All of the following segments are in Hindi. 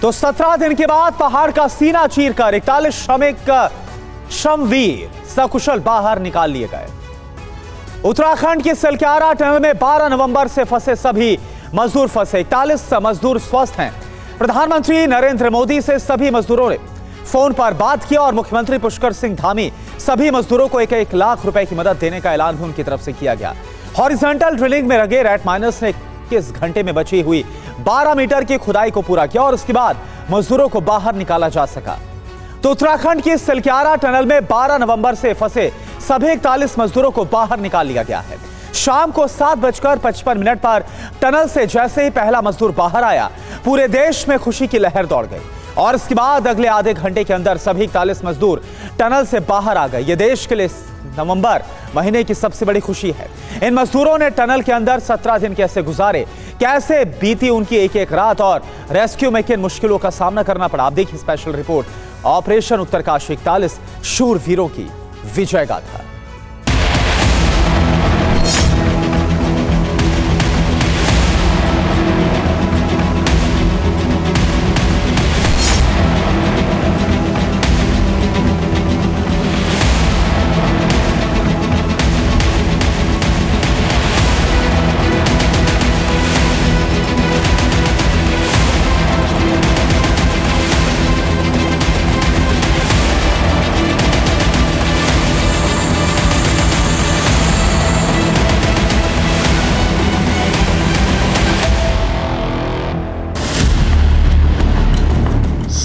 तो 17 दिन के बाद पहाड़ का सीना चीरकर 41 श्रमिक श्रमवीर सकुशल बाहर निकाल लिए गए। उत्तराखंड के सिलक्यारा टनल में 12 नवंबर से फंसे सभी मजदूर फंसे। 41 मजदूर स्वस्थ हैं। प्रधानमंत्री नरेंद्र मोदी से सभी मजदूरों ने फोन पर बात किया और मुख्यमंत्री पुष्कर सिंह धामी सभी मजदूरों को 1-1 लाख रुपए की मदद देने का ऐलान भी उनकी तरफ से किया गया। हॉरिजॉन्टल ड्रिलिंग में लगे रैट माइनर्स ने 21 घंटे में बची हुई 12 मीटर की खुदाई को पूरा किया और उसके बाद मजदूरों को बाहर निकाला जा सका। तो उत्तराखंड के सिलक्यारा टनल में 12 नवंबर से फंसे सभी 41 मजदूरों को बाहर निकाल लिया गया है। शाम को 7:55 पर टनल से जैसे ही पहला मजदूर बाहर आया, पूरे देश में खुशी की लहर दौड़ गई और इसके बाद अगले आधे घंटे के अंदर सभी 41 मजदूर टनल से बाहर आ गए। यह देश के लिए नवंबर महीने की सबसे बड़ी खुशी है। इन मजदूरों ने टनल के अंदर 17 दिन कैसे गुजारे, कैसे बीती उनकी एक-एक रात और रेस्क्यू में किन मुश्किलों का सामना करना पड़ा, आप देखिए स्पेशल रिपोर्ट ऑपरेशन उत्तरकाशी 41 शूरवीरों की विजय गाथा।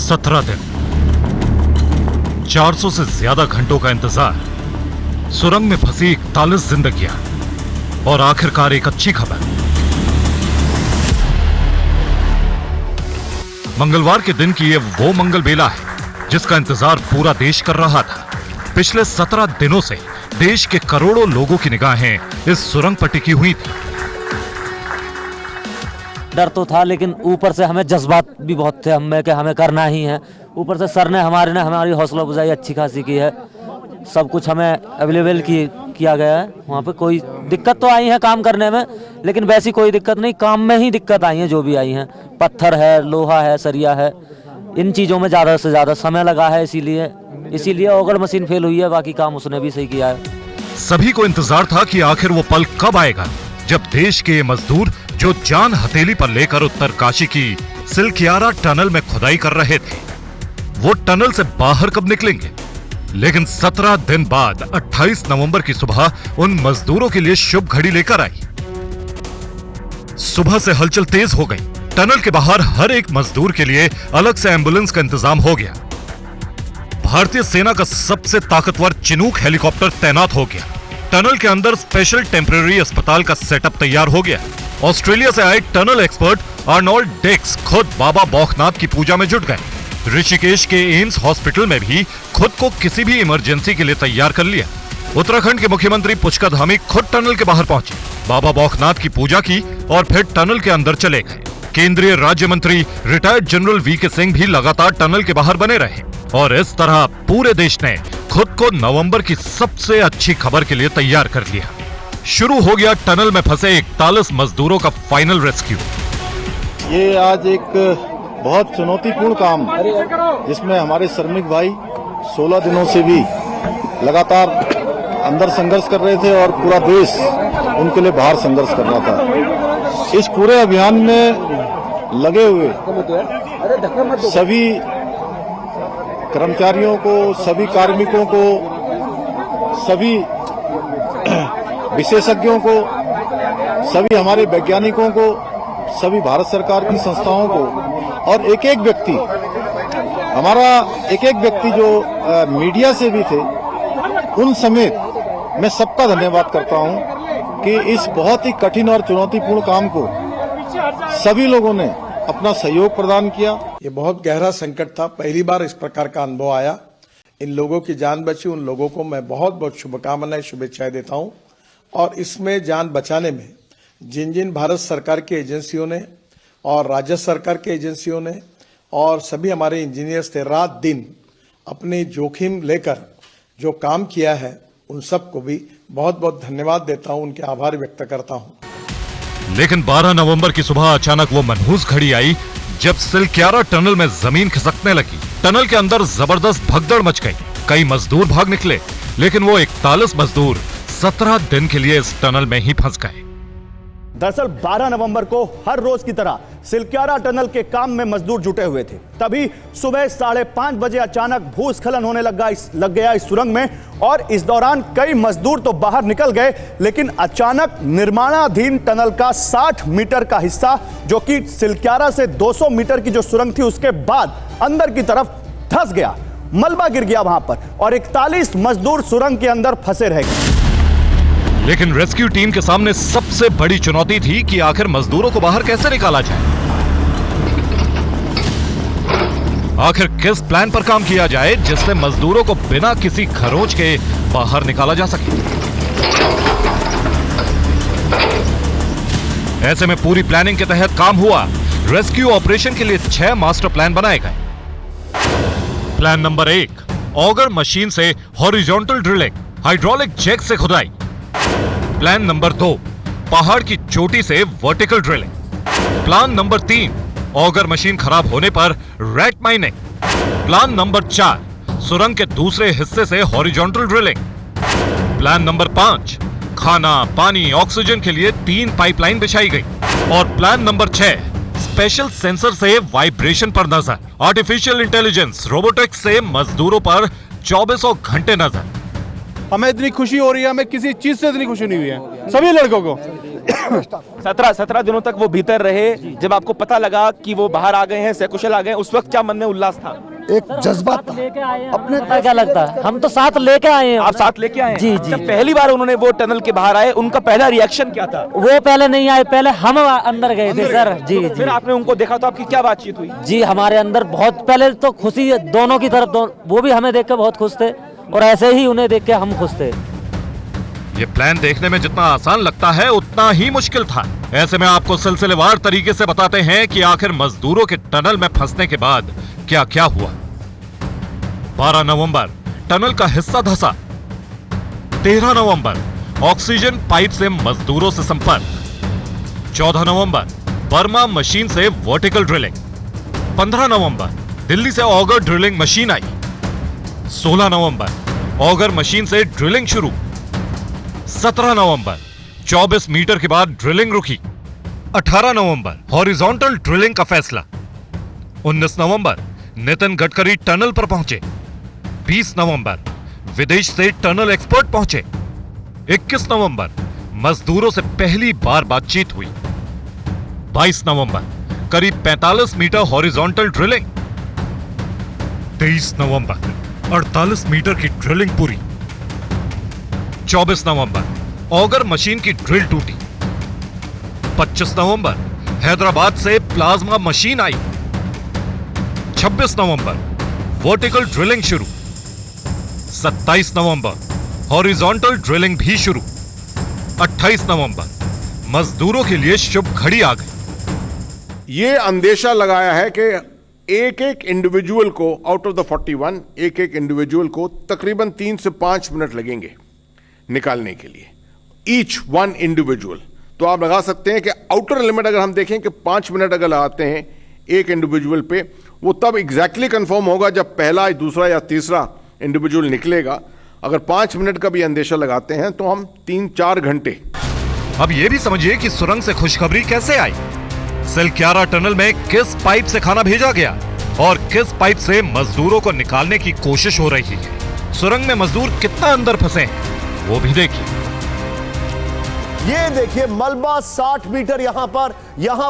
सत्रह दिन, 400 से ज्यादा घंटों का इंतजार, सुरंग में फंसी 41 जिंदगियां और आखिरकार एक अच्छी खबर। मंगलवार के दिन की यह वो मंगल बेला है जिसका इंतजार पूरा देश कर रहा था। पिछले 17 दिनों से देश के करोड़ों लोगों की निगाहें इस सुरंग पर टिकी हुई थी। डर तो था, लेकिन ऊपर से हमें जज्बात भी बहुत थे हमें कि हमें करना ही है। ऊपर से सर ने हमारी हौसला अफजाई अच्छी खासी की है। सब कुछ हमें अवेलेबल किया गया है। वहाँ पे कोई दिक्कत तो आई है काम करने में, लेकिन वैसी कोई दिक्कत नहीं, काम में ही दिक्कत आई है जो भी आई हैं। पत्थर है, लोहा है, सरिया है, इन चीज़ों में ज़्यादा से ज़्यादा समय लगा है। इसीलिए ऑगल मशीन फेल हुई है, बाकी काम उसने भी सही किया है। सभी को इंतजार था कि आखिर वो पल कब आएगा जब देश के ये मजदूर जो जान हथेली पर लेकर उत्तरकाशी की सिलक्यारा टनल में खुदाई कर रहे थे, वो टनल से बाहर कब निकलेंगे। लेकिन 17 दिन बाद 28 नवंबर की सुबह उन मजदूरों के लिए शुभ घड़ी लेकर आई। सुबह से हलचल तेज हो गई। टनल के बाहर हर एक मजदूर के लिए अलग से एम्बुलेंस का इंतजाम हो गया। भारतीय सेना का सबसे ताकतवर चिनूक हेलीकॉप्टर तैनात हो गया। टनल के अंदर स्पेशल टेम्परेरी अस्पताल का सेटअप तैयार हो गया। ऑस्ट्रेलिया से आए टनल एक्सपर्ट आर्नोल्ड डेक्स खुद बाबा बौखनाथ की पूजा में जुट गए। ऋषिकेश के एम्स हॉस्पिटल में भी खुद को किसी भी इमरजेंसी के लिए तैयार कर लिया। उत्तराखंड के मुख्यमंत्री पुष्कर धामी खुद टनल के बाहर पहुंचे, बाबा बौखनाथ की पूजा की और फिर टनल के अंदर चले गए। केंद्रीय राज्य मंत्री रिटायर्ड जनरल वीके सिंह भी लगातार टनल के बाहर बने रहे और इस तरह पूरे देश ने खुद को नवंबर की सबसे अच्छी खबर के लिए तैयार कर लिया। शुरू हो गया टनल में फंसे 41 मजदूरों का फाइनल रेस्क्यू। ये आज एक बहुत चुनौतीपूर्ण काम, जिसमें हमारे श्रमिक भाई 16 दिनों से भी लगातार अंदर संघर्ष कर रहे थे और पूरा देश उनके लिए बाहर संघर्ष कर रहा था। इस पूरे अभियान में लगे हुए सभी कर्मचारियों को, सभी कार्मिकों को, सभी विशेषज्ञों को, सभी हमारे वैज्ञानिकों को, सभी भारत सरकार की संस्थाओं को और एक एक व्यक्ति जो मीडिया से भी थे, उन समेत मैं सबका धन्यवाद करता हूं कि इस बहुत ही कठिन और चुनौतीपूर्ण काम को सभी लोगों ने अपना सहयोग प्रदान किया। ये बहुत गहरा संकट था, पहली बार इस प्रकार का अनुभव आया। इन लोगों की जान बची, उन लोगों को मैं बहुत बहुत शुभकामनाएं, शुभेच्छाएं देता हूं। और इसमें जान बचाने में जिन जिन भारत सरकार की एजेंसियों ने और राज्य सरकार की एजेंसियों ने और सभी हमारे इंजीनियर्स थे, रात दिन अपनी जोखिम लेकर जो काम किया है, उन सबको भी बहुत बहुत धन्यवाद देता हूं, उनके आभार व्यक्त करता हूं। लेकिन 12 नवंबर की सुबह अचानक वो मनहूस घड़ी आई जब सिलक्यारा टनल में जमीन खिसकने लगी, टनल के अंदर जबरदस्त भगदड़ मच गई। कई मजदूर भाग निकले, लेकिन वो 41 मजदूर 17 दिन के लिए इस टनल में ही फंस गए। दरअसल 12 नवंबर को हर रोज की तरह सिलक्यारा टनल के काम में मजदूर जुटे हुए थे। तभी सुबह 5:30 बजे अचानक भूस्खलन होने लग गया इस सुरंग में, और इस दौरान कई मजदूर तो बाहर निकल गए, लेकिन अचानक निर्माणाधीन टनल का 60 मीटर का हिस्सा, जो कि सिलक्यारा से 200 मीटर की जो सुरंग थी उसके बाद अंदर की तरफ धंस गया। मलबा गिर गया वहां पर और 41 मजदूर सुरंग के अंदर फंसे रह गए। लेकिन रेस्क्यू टीम के सामने सबसे बड़ी चुनौती थी कि आखिर मजदूरों को बाहर कैसे निकाला जाए। आखिर किस प्लान पर काम किया जाए जिससे मजदूरों को बिना किसी खरोंच के बाहर निकाला जा सके। ऐसे में पूरी प्लानिंग के तहत काम हुआ। रेस्क्यू ऑपरेशन के लिए 6 मास्टर प्लान बनाए गए। प्लान नंबर 1, ऑगर मशीन से हॉरिजॉन्टल ड्रिलिंग, हाइड्रोलिक जैक से खुदाई। प्लान नंबर 2, पहाड़ की चोटी से vertical drilling. Plan number 3, auger machine खराब होने पर रैट माइनिंग। प्लान नंबर 4, सुरंग के दूसरे हिस्से से हॉरिजॉन्टल ड्रिलिंग। प्लान नंबर 5, खाना, पानी, ऑक्सीजन के लिए 3 पाइपलाइन बिछाई गई। और प्लान नंबर 6, स्पेशल सेंसर से वाइब्रेशन पर नजर। आर्टिफिशियल इंटेलिजेंस, रोबोटिक्स से मजदूरों पर 24 घंटे नजर। हमें इतनी खुशी हो रही है, हमें किसी चीज से इतनी खुशी नहीं हुई है सभी लड़कों को। 17 दिनों तक वो भीतर रहे। जब आपको पता लगा कि वो बाहर आ गए हैं, सकुशल आ गए, उस वक्त क्या मन में उल्लास था? एक जज्बा था। अपने क्या लगता है, हम तो साथ लेके आए हैं। आप साथ लेके आए? जी जी। जब पहली बार उन्होंने वो टनल के बाहर आए, उनका पहला रिएक्शन क्या था? वो पहले नहीं आए, पहले हम अंदर गए थे सर। जी जी। फिर आपने उनको देखा तो आपकी क्या बातचीत हुई? जी, हमारे अंदर बहुत पहले तो खुशी दोनों की तरफ, वो भी हमें देख के बहुत खुश थे और ऐसे ही उन्हें देख के हम खुश थे। ये प्लान देखने में जितना आसान लगता है उतना ही मुश्किल था। ऐसे में आपको सिलसिलेवार तरीके से बताते हैं कि आखिर मजदूरों के टनल में फंसने के बाद क्या क्या हुआ। 12 नवंबर टनल का हिस्सा धंसा। 13 नवंबर ऑक्सीजन पाइप से मजदूरों से संपर्क। 14 नवंबर बर्मा मशीन से वर्टिकल ड्रिलिंग। 15 नवंबर दिल्ली से ऑगर ड्रिलिंग मशीन आई। 16 नवंबर ऑगर मशीन से ड्रिलिंग शुरू। 17 नवंबर 24 मीटर के बाद ड्रिलिंग रुकी। 18 नवंबर हॉरिजॉन्टल ड्रिलिंग का फैसला। 19 नवंबर नितिन गडकरी टनल पर पहुंचे। 20 नवंबर विदेश से टनल एक्सपर्ट पहुंचे। 21 नवंबर मजदूरों से पहली बार बातचीत हुई। 22 नवंबर करीब 45 मीटर हॉरिजॉन्टल ड्रिलिंग। 23 नवंबर 48 मीटर की ड्रिलिंग पूरी। 24 नवंबर ऑगर मशीन की ड्रिल टूटी। 25 नवंबर हैदराबाद से प्लाज्मा मशीन आई। 26 नवंबर वर्टिकल ड्रिलिंग शुरू। 27 नवंबर हॉरिजॉन्टल ड्रिलिंग भी शुरू। 28 नवंबर मजदूरों के लिए शुभ घड़ी आ गई। ये अंदेशा लगाया है कि एक एक इंडिविजुअल को आउट ऑफ द 41 एक एक इंडिविजुअल को तकरीबन 3 से 5 मिनट लगेंगे निकालने के लिए, ईच वन इंडिविजुअल। तो आप लगा सकते हैं कि आउटर लिमिट अगर हम देखें कि 5 मिनट अगर लगाते हैं एक इंडिविजुअल पे, वो तब एग्जैक्टली कंफर्म होगा जब पहला, दूसरा या तीसरा इंडिविजुअल निकलेगा। अगर 5 मिनट का भी अंदेशा लगाते हैं तो हम 3-4 घंटे। अब यह भी समझिए कि सुरंग से खुशखबरी कैसे आई। सिलक्यारा टनल में किस पाइप से खाना भेजा गया और किस पाइप से मजदूरों को निकालने की कोशिश हो रही है। सुरंग में मजदूर कितना अंदर फंसे हैं वो भी देखिए। ये देखिए मलबा 60 मीटर यहां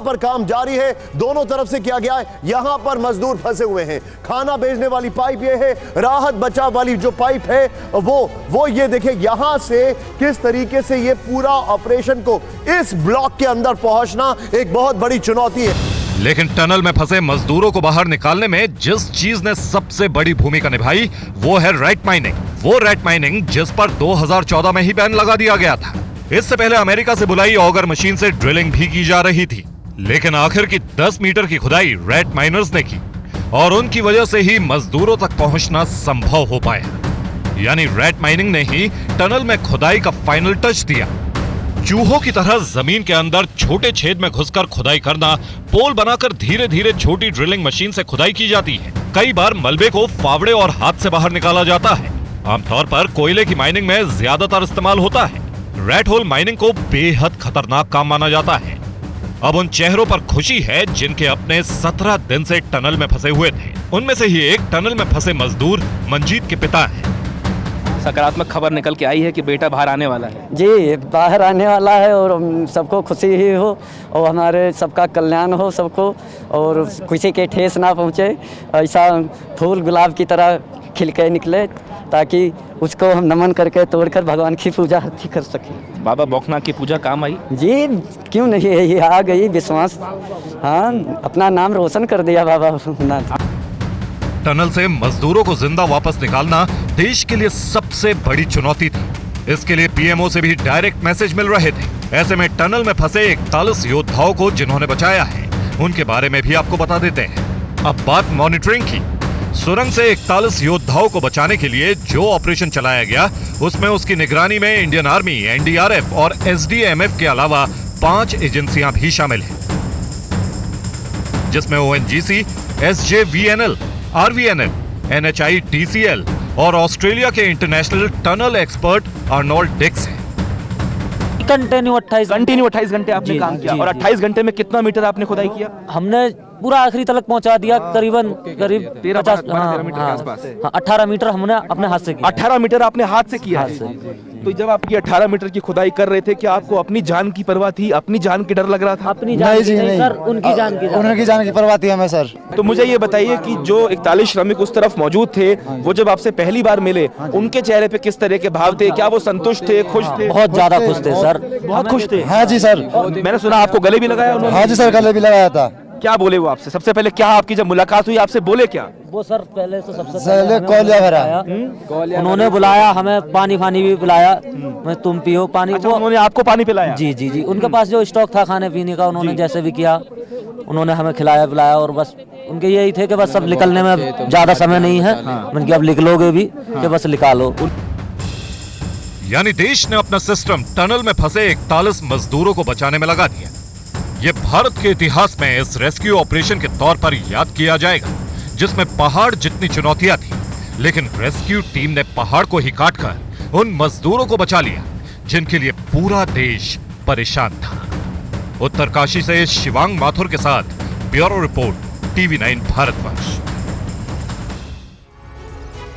पर काम जारी है। दोनों तरफ से किया गया है। यहां पर मजदूर फंसे हुए हैं। खाना भेजने वाली पाइप ये है, राहत बचाव वाली जो पाइप है वो ये देखिए यहां से किस तरीके से ये पूरा ऑपरेशन को इस ब्लॉक के अंदर पहुंचना एक बहुत बड़ी चुनौती है। लेकिन टनल में फंसे मजदूरों को बाहर निकालने में जिस चीज ने सबसे बड़ी भूमिका निभाई वो है रैट माइनिंग। वो रैट माइनिंग जिस पर 2014 में ही बैन लगा दिया गया था। इससे पहले अमेरिका से बुलाई ऑगर मशीन से ड्रिलिंग भी की जा रही थी, लेकिन आखिर की 10 मीटर की खुदाई रैट माइनर्स ने की और उनकी वजह से ही मजदूरों तक पहुंचना संभव हो पाया। यानी रैट माइनिंग ने ही टनल में खुदाई का फाइनल टच दिया। चूहों की तरह जमीन के अंदर छोटे छेद में घुसकर खुदाई करना, पोल बनाकर धीरे धीरे छोटी ड्रिलिंग मशीन से खुदाई की जाती है। कई बार मलबे को फावड़े और हाथ से बाहर निकाला जाता है। आमतौर पर कोयले की माइनिंग में ज्यादातर इस्तेमाल होता है। रेड होल माइनिंग को बेहद खतरनाक काम माना जाता है। अब उन चेहरों पर खुशी है जिनके अपने 17 दिन से टनल में फंसे हुए थे। उनमें से ही एक टनल में फंसे मजदूर मंजीत के पिता हैं। सकारात्मक खबर निकल के आई है कि बेटा बाहर आने वाला है। जी, बाहर आने वाला है और सबको खुशी ही हो और हमारे सबका कल्याण हो सबको, और किसी के ठेस ना पहुँचे, ऐसा फूल गुलाब की तरह खिल के निकले ताकि उसको हम नमन करके तोड़कर भगवान की पूजा कर सकें। बाबा बौखनाथ की पूजा काम आई? जी, क्यों नहीं, ये आ गई विश्वास। हाँ, अपना नाम रोशन कर दिया बाबा बौखनाथ। टनल से मजदूरों को जिंदा वापस निकालना देश के लिए सबसे बड़ी चुनौती थी। इसके लिए पीएमओ से भी डायरेक्ट मैसेज मिल रहे थे। ऐसे में टनल में फंसे 41 योद्धाओं को जिन्होंने बचाया है, उनके बारे में भी आपको बता देते हैं। अब बात मॉनिटरिंग की। सुरंग से 41 योद्धाओं को बचाने के लिए जो ऑपरेशन चलाया गया, उसमें उसकी निगरानी में इंडियन आर्मी, एनडीआरएफ और एसडीएमएफ के अलावा 5 एजेंसियां भी शामिल हैं, जिसमें ओएनजीसी, एसजेवीएनएल, आरवीएनएल, एनएचआईटीसीएल और ऑस्ट्रेलिया के इंटरनेशनल टनल एक्सपर्ट आर्नोल्ड डिक्स हैं। कंटिन्यू 28 घंटे आपने काम किया। और 28 घंटे में कितना मीटर आपने खुदाई किया? हमने पूरा आखिरी तक पहुंचा दिया, करीब 13 मीटर के आसपास। 18 मीटर हमने अपने हाथ से किया। 18 मीटर आपने हाथ से किया है। तो जब आप ये 18 मीटर की खुदाई कर रहे थे, क्या आपको अपनी जान की परवाह थी? अपनी जान की डर लग रहा था? अपनी जान की नहीं सर, उनकी जान की परवाह थी हमें सर। तो मुझे ये बताइए कि जो 41 श्रमिक उस तरफ मौजूद थे, वो जब आपसे पहली बार मिले, उनके चेहरे पे किस तरह के भाव थे? क्या वो संतुष्ट थे, खुश थे? बहुत ज्यादा खुश थे सर, बहुत खुश थे। हाँ जी सर। मैंने सुना आपको गले भी लगाया उन्होंने? हाँ जी सर, गले भी लगाया था। क्या बोले वो आपसे? सबसे पहले क्या आपकी जब मुलाकात हुई आपसे बोले क्या? वो सर पहले तो सबसे पहले कोलिया भरा, उन्होंने बुलाया हमें, पानी भी पिलाया, मैं तुम पियो पानी। अच्छा, उन्होंने आपको पानी पिलाया? जी जी जी, उनके पास जो स्टॉक था खाने पीने का, उन्होंने जैसे भी किया, उन्होंने हमें खिलाया पिलाया। और बस उनके यही थे कि बस सब निकलने में ज्यादा समय नहीं है, मैंने अब निकलोगे भी कि बस निकालो। यानी देश ने अपना सिस्टम टनल में फंसे 41 मजदूरों को बचाने में लगा दिया। ये भारत के इतिहास में इस रेस्क्यू ऑपरेशन के तौर पर याद किया जाएगा, जिसमें पहाड़ जितनी चुनौतियां थी, लेकिन रेस्क्यू टीम ने पहाड़ को ही काटकर उन मजदूरों को बचा लिया जिनके लिए पूरा देश परेशान था। उत्तरकाशी से शिवांग माथुर के साथ ब्यूरो रिपोर्ट, TV9 भारतवर्ष।